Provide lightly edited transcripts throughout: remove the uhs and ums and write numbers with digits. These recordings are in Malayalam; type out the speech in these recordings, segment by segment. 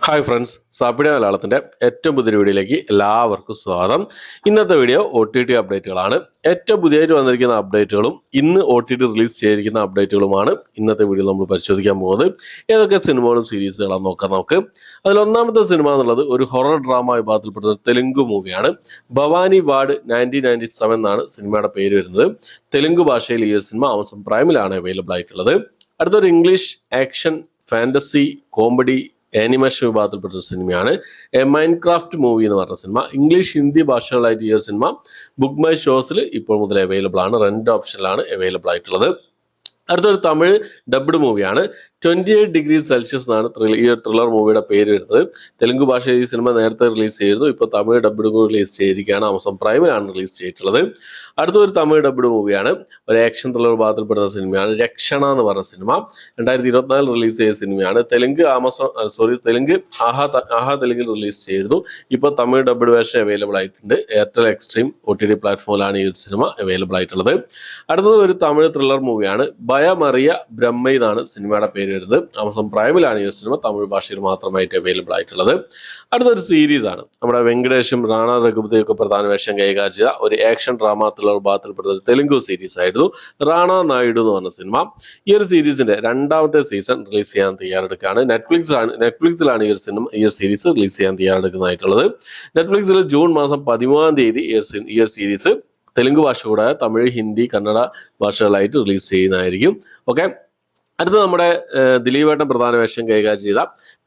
ഹായ് ഫ്രണ്ട്സ്, സാപ്പിഡ മലയാളത്തിന്റെ ഏറ്റവും പുതിയ വീഡിയോയിലേക്ക് എല്ലാവർക്കും സ്വാഗതം. ഇന്നത്തെ വീഡിയോ OTT അപ്ഡേറ്റുകളാണ്. ഏറ്റവും പുതിയതായിട്ട് വന്നിരിക്കുന്ന അപ്ഡേറ്റുകളും ഇന്ന് OTT റിലീസ് ചെയ്തിരിക്കുന്ന അപ്ഡേറ്റുകളുമാണ് ഇന്നത്തെ വീഡിയോ നമ്മൾ പരിശോധിക്കാൻ പോകുന്നത്. ഏതൊക്കെ സിനിമകളും സീരീസുകളാണ് നോക്കാം നമുക്ക്. അതിൽ ഒന്നാമത്തെ സിനിമ എന്നുള്ളത് ഒരു ഹൊറർ ഡ്രാമ വിഭാഗത്തിൽപ്പെട്ട ഒരു തെലുങ്ക് മൂവിയാണ്. ഭവാനി വാർഡ് 1997 എന്നാണ് സിനിമയുടെ പേര് വരുന്നത്. തെലുങ്ക് ഭാഷയിൽ ഈ ഒരു സിനിമ ആമസോൺ പ്രൈമിലാണ് അവൈലബിൾ ആയിട്ടുള്ളത്. അടുത്തൊരു English action fantasy comedy animation വിഭാഗത്തിൽപ്പെട്ട ഒരു സിനിമയാണ് മൈൻക്രാഫ്റ്റ് മൂവി എന്ന് പറഞ്ഞ സിനിമ. ഇംഗ്ലീഷ് ഹിന്ദി ഭാഷകളായിട്ട് ഈ ഒരു സിനിമ ബുക്ക് മൈ ഷോസിൽ ഇപ്പോൾ മുതൽ അവൈലബിൾ ആണ്. 2 ഓപ്ഷനിലാണ് അവൈലബിൾ ആയിട്ടുള്ളത്. അടുത്തൊരു തമിഴ് ഡബ്ഡ് മൂവിയാണ് 28 ഡിഗ്രി സെൽഷ്യസ് എന്നാണ് ഈ ത്രില്ലർ മൂവിയുടെ പേര് വരുന്നത്. തെലുങ്ക് ഭാഷയിൽ ഈ സിനിമ നേരത്തെ റിലീസ് ചെയ്തിരുന്നു. ഇപ്പോൾ തമിഴ് ഡബ്ഡ് റിലീസ് ചെയ്തിരിക്കുകയാണ്. ആമസോൺ പ്രൈമിലാണ് റിലീസ് ചെയ്തിട്ടുള്ളത്. അടുത്തൊരു തമിഴ് ഡബ്ഡ് മൂവിയാണ്, ഒരു ആക്ഷൻ ത്രില്ലർ വിഭാഗത്തിൽപ്പെടുന്ന സിനിമയാണ് രക്ഷണ എന്ന് പറഞ്ഞ സിനിമ. 2024 റിലീസ് ചെയ്ത സിനിമയാണ്. തെലുങ്ക് ആഹാ തെലുങ്കിൽ റിലീസ് ചെയ്തിരുന്നു. ഇപ്പോൾ തമിഴ് ഡബ്ഡ് വേർഷൻ അവൈലബിൾ ആയിട്ടുണ്ട്. എയർടെൽ എക്സ്ട്രീം OTT പ്ലാറ്റ്ഫോമിലാണ് ഈ ഒരു സിനിമ അവൈലബിൾ ആയിട്ടുള്ളത്. അടുത്തത് ഒരു തമിഴ് ത്രില്ലർ മൂവിയാണ് ഭയമറിയ ബ്രഹ്മ എന്നാണ് സിനിമയുടെ പേര് വരുന്നത്. ആമസോൺ പ്രൈമിലാണ് ഈ സിനിമ തമിഴ് ഭാഷയിൽ മാത്രമായിട്ട് അവൈലബിൾ ആയിട്ടുള്ളത്. അടുത്തൊരു സീരീസ് ആണ്. നമ്മുടെ വെങ്കടേഷും റാണ രഘുപതിയും ഒക്കെ പ്രധാന വേഷം കൈകാര്യം ചെയ്ത ഒരു ആക്ഷൻ ഡ്രാമ ത്രില്ലർ വിഭാഗത്തിൽപ്പെട്ട ഒരു തെലുങ്ക് സീരീസ് ആയിരുന്നു റാണ നായിഡു എന്ന് പറഞ്ഞ സിനിമ. ഈ ഒരു സീരീസിന്റെ 2ാമത്തെ സീസൺ റിലീസ് ചെയ്യാൻ തയ്യാറെടുക്കുകയാണ്. നെറ്റ്ഫ്ലിക്സിലാണ് ഈ ഒരു സീരീസ് റിലീസ് ചെയ്യാൻ തയ്യാറെടുക്കുന്നതായിട്ടുള്ളത്. നെറ്റ്ഫ്ലിക്സിൽ ജൂൺ മാസം 13-ാം തീയതി ഈ ഒരു സീരീസ് തെലുങ്ക് ഭാഷ കൂടാതെ തമിഴ് ഹിന്ദി കന്നഡ ഭാഷകളായിട്ട് റിലീസ് ചെയ്യുന്നതായിരിക്കും. ഓക്കെ, അടുത്ത നമ്മുടെ ദിലീപേട്ടൻ പ്രധാന വേഷം കൈകാര്യം ചെയ്ത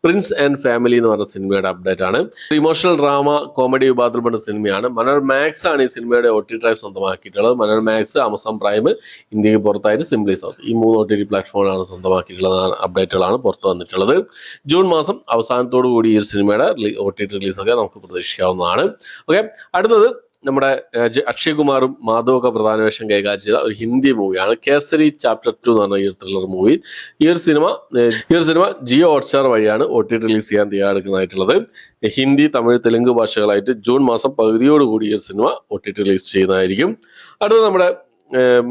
പ്രിൻസ് ആൻഡ് ഫാമിലി എന്ന് പറഞ്ഞ സിനിമയുടെ അപ്ഡേറ്റ് ആണ്. ഇമോഷണൽ ഡ്രാമ കോമഡി വിഭാഗത്തിൽപ്പെട്ട സിനിമയാണ്. മനോരമ മാക്സ് ആണ് ഈ സിനിമയുടെ OTT സ്വന്തമാക്കിയിട്ടുള്ളത്. മനോരമ മാക്സ്, ആമസോൺ പ്രൈം, ഇന്ത്യക്ക് പുറത്തായിട്ട് സിംപ്ലി സൗത്ത്, ഈ 3 OTT പ്ലാറ്റ്ഫോമിലാണ് സ്വന്തമാക്കിയിട്ടുള്ളത്. അപ്ഡേറ്റുകളാണ് പുറത്തു വന്നിട്ടുള്ളത്. ജൂൺ മാസം അവസാനത്തോടു കൂടി ഈ സിനിമയുടെ OTT റിലീസൊക്കെ നമുക്ക് പ്രതീക്ഷിക്കാവുന്നതാണ്. ഓക്കെ, അടുത്തത് നമ്മുടെ അക്ഷയ് കുമാറും മാധവൊക്കെ പ്രധാന വേഷം കൈകാര്യം ചെയ്ത ഒരു ഹിന്ദി മൂവിയാണ് കേസരി ചാപ്റ്റർ 2 എന്ന് പറഞ്ഞ ഈ ഒരു ത്രില്ലർ മൂവി. ഈ ഒരു സിനിമ ജിയോ ഹോട്ട്സ്റ്റാർ വഴിയാണ് OTT റിലീസ് ചെയ്യാൻ തയ്യാറെടുക്കുന്നതായിട്ടുള്ളത്. ഹിന്ദി തമിഴ് തെലുങ്ക് ഭാഷകളായിട്ട് ജൂൺ മാസം പകുതിയോടുകൂടി ഈ ഒരു സിനിമ OTT റിലീസ് ചെയ്യുന്നതായിരിക്കും. അടുത്തത് നമ്മുടെ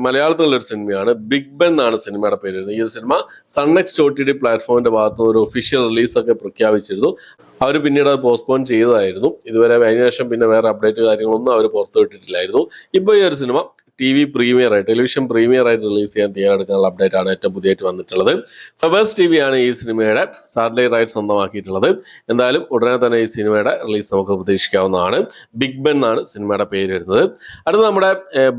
മലയാളത്തിലുള്ള ഒരു സിനിമയാണ് ബിഗ് ബെൻ എന്നാണ് സിനിമയുടെ പേര് വരുന്നത്. ഈ ഒരു സിനിമ സൺനെക്സ്റ്റ് OTT പ്ലാറ്റ്ഫോമിന്റെ ഭാഗത്ത് ഒരു ഒഫീഷ്യൽ റിലീസ് ഒക്കെ പ്രഖ്യാപിച്ചിരുന്നു. അവർ പിന്നീട് അത് പോസ്റ്റ്പോൺ ചെയ്തതായിരുന്നു. ഇതുവരെ അതിനുശേഷം പിന്നെ വേറെ അപ്ഡേറ്റ് കാര്യങ്ങളൊന്നും അവർ പുറത്തുവിട്ടിട്ടില്ലായിരുന്നു. ഇപ്പോൾ ഈ ഒരു സിനിമ ടെലിവിഷൻ പ്രീമിയർ ആയിട്ട് റിലീസ് ചെയ്യാൻ തയ്യാറെടുക്കാനുള്ള അപ്ഡേറ്റ് ആണ് ഏറ്റവും പുതിയതായിട്ട് വന്നിട്ടുള്ളത്. ഫ്ലവേഴ്സ് TV ആണ് ഈ സിനിമയുടെ സാറ്റലൈറ്റ് റൈറ്റ് സ്വന്തമാക്കിയിട്ടുള്ളത്. എന്തായാലും ഉടനെ തന്നെ ഈ സിനിമയുടെ റിലീസ് നമുക്ക് പ്രതീക്ഷിക്കാവുന്നതാണ്. ബിഗ് ബെൻ എന്നാണ് സിനിമയുടെ പേര് വരുന്നത്. അടുത്ത നമ്മുടെ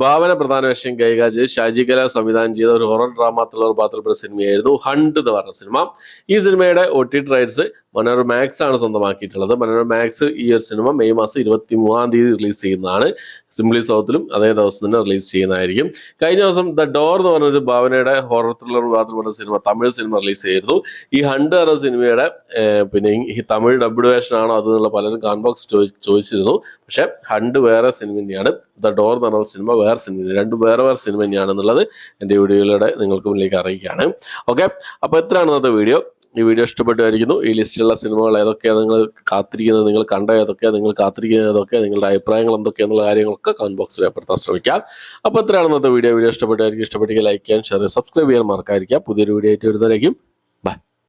ഭാവന പ്രധാന വേഷം കൈകാര്യം ചെയ്ത് ഷാജി കല സംവിധാനം ചെയ്ത ഒരു ഹൊറർ ഡ്രാമ ത്രില്ലർ പാത്രപ്പെട്ട സിനിമയായിരുന്നു ഹണ്ട് എന്ന് പറഞ്ഞ സിനിമ. ഈ സിനിമയുടെ OTT റൈറ്റ്സ് മനോരമ മാക്സ് ആണ് സ്വന്തമാക്കിയിട്ടുള്ളത്. മനോരമ മാക്സ് ഈ ഒരു സിനിമ മെയ് മാസം 23-ാം തീയതി റിലീസ് ചെയ്യുന്നതാണ്. സിംപ്ലി സൗത്തിലും അതേ ദിവസം തന്നെ റിലീസ് ചെയ്യുന്നതായിരിക്കും. കഴിഞ്ഞ ദിവസം ദ ഡോർ എന്ന് പറഞ്ഞൊരു ഭാവനയുടെ ഹൊറർ ത്രില്ലർ വിഭാഗത്തിൽപ്പെട്ട സിനിമ തമിഴ് സിനിമ റിലീസ് ചെയ്തിരുന്നു. ഈ ഹണ്ട് എന്ന സിനിമയുടെ പിന്നെ ഈ തമിഴ് ഡബ്ഡ് വേർഷൻ ആണോ അതെന്നുള്ള പലരും കമന്റ് ചോദിച്ചിരുന്നു. പക്ഷെ ഹണ്ട് വേറെ സിനിമ തന്നെയാണ്, ദ ഡോർ എന്ന് പറഞ്ഞ സിനിമ വേറെ സിനിമ, രണ്ടും വേറെ സിനിമ തന്നെയാണെന്നുള്ളത് എൻ്റെ വീഡിയോയിലൂടെ നിങ്ങൾക്ക് മുന്നിലേക്ക് അറിയിക്കുകയാണ്. ഓക്കെ, അപ്പോൾ എത്രയാണ് ഇന്നത്തെ വീഡിയോ. ഈ വീഡിയോ ഇഷ്ടപ്പെട്ടായിരിക്കുന്നു. ഈ ലിസ്റ്റിലുള്ള സിനിമകൾ ഏതൊക്കെയാണ് നിങ്ങൾ കാത്തിരിക്കുന്നത്, നിങ്ങൾ കണ്ട ഏതൊക്കെയാണ്, നിങ്ങൾ കാത്തിരിക്കുന്നത് ഏതൊക്കെ, നിങ്ങളുടെ അഭിപ്രായങ്ങൾ എന്തൊക്കെയാണെന്നുള്ള കാര്യങ്ങളൊക്കെ കമന്റ് ബോക്സിൽ രേഖപ്പെടുത്താൻ ശ്രമിക്കാം. അപ്പോൾ എത്രയാണ് ഇന്നത്തെ വീഡിയോ ഇഷ്ടപ്പെട്ടായിരിക്കും. ഇഷ്ടപ്പെട്ടെങ്കിൽ ലൈക്ക് ചെയ്യാൻ, ഷെയർ, സബ്സ്ക്രൈബ് ചെയ്യാൻ മറക്കാതിരിക്കുക. പുതിയൊരു വീഡിയോ ആയിട്ട് വരുന്നതായിരിക്കും.